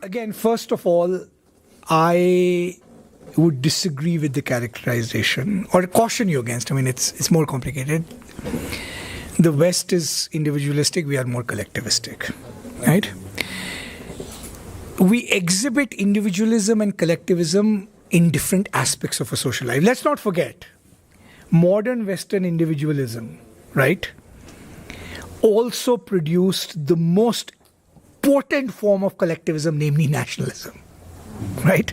again, first of all, I would disagree with the characterization or caution you against. I mean, it's more complicated. The West is individualistic, we are more collectivistic, right? We exhibit individualism and collectivism in different aspects of a social life. Let's not forget, modern Western individualism, right, also produced the most potent form of collectivism, namely nationalism, right?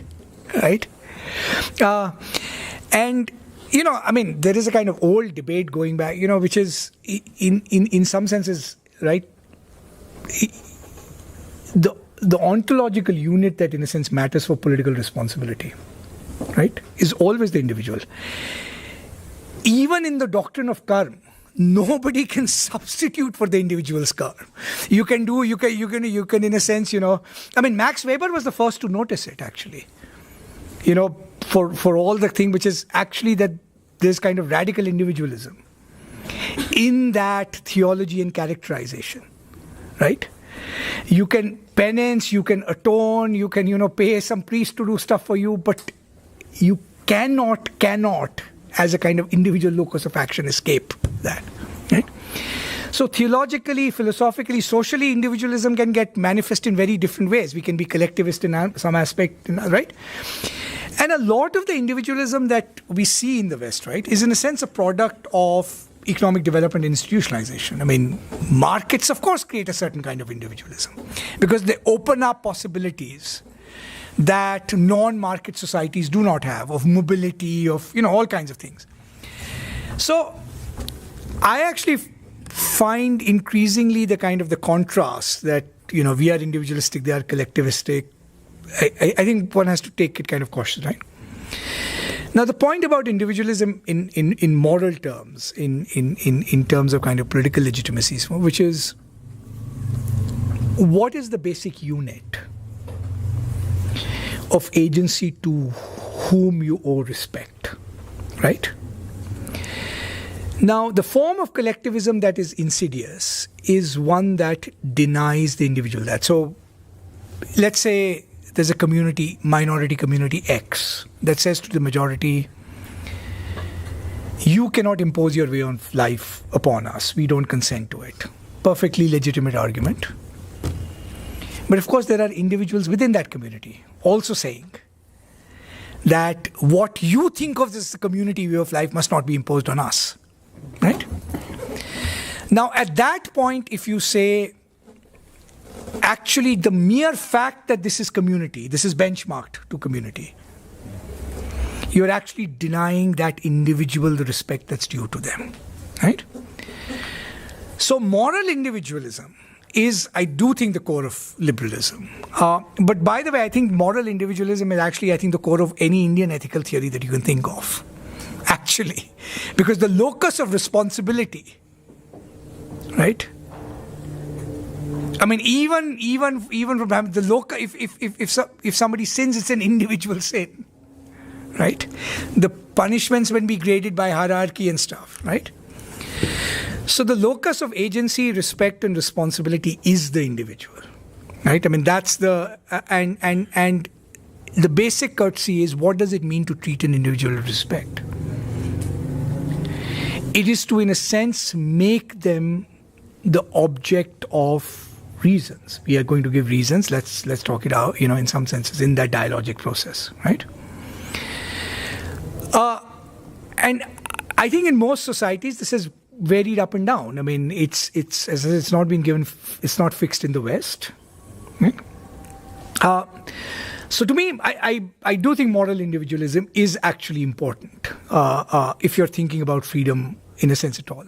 And I mean, there is a kind of old debate going back, which is in some senses, right? The ontological unit that, in a sense, matters for political responsibility, right, is always the individual. Even in the doctrine of karma, nobody can substitute for the individual's karma. You can, in a sense, I mean, Max Weber was the first to notice it, actually. For all the thing, which is actually that there's kind of radical individualism in that theology and characterization, right? You can penance, you can atone, you can, pay some priest to do stuff for you, but you cannot, as a kind of individual locus of action, escape that, right? So theologically, philosophically, socially, individualism can get manifest in very different ways. We can be collectivist in some aspect, right? And a lot of the individualism that we see in the West, right, is in a sense a product of economic development and institutionalization. I mean, markets, of course, create a certain kind of individualism because they open up possibilities that non-market societies do not have, of mobility, of, all kinds of things. So I actually find increasingly the kind of the contrast that, we are individualistic, they are collectivistic. I think one has to take it kind of cautious, right? Now, the point about individualism in moral terms, in terms of kind of political legitimacy, which is, what is the basic unit of agency to whom you owe respect, right? Now, the form of collectivism that is insidious is one that denies the individual that. So, let's say there's a community, minority community X, that says to the majority, you cannot impose your way of life upon us. We don't consent to it. Perfectly legitimate argument. But of course, there are individuals within that community also saying that what you think of this community way of life must not be imposed on us, right? Now, at that point, if you say, actually, the mere fact that this is community, this is benchmarked to community, you're actually denying that individual the respect that's due to them, right? So moral individualism is, I do think, the core of liberalism. But by the way, I think moral individualism is actually, I think, the core of any Indian ethical theory that you can think of, actually. Because the locus of responsibility, right? I mean, even from the locus, if somebody sins, it's an individual sin, right? The punishments will be graded by hierarchy and stuff, right? So the locus of agency, respect, and responsibility is the individual, right? I mean, that's the and the basic courtesy is, what does it mean to treat an individual with respect? It is to, in a sense, make them the object of reasons. We are going to give reasons. Let's talk it out, in some senses, in that dialogic process, right? And I think in most societies, this is varied up and down. I mean, it's not been given, it's not fixed in the West. Right? So to me, I do think moral individualism is actually important if you're thinking about freedom in a sense at all.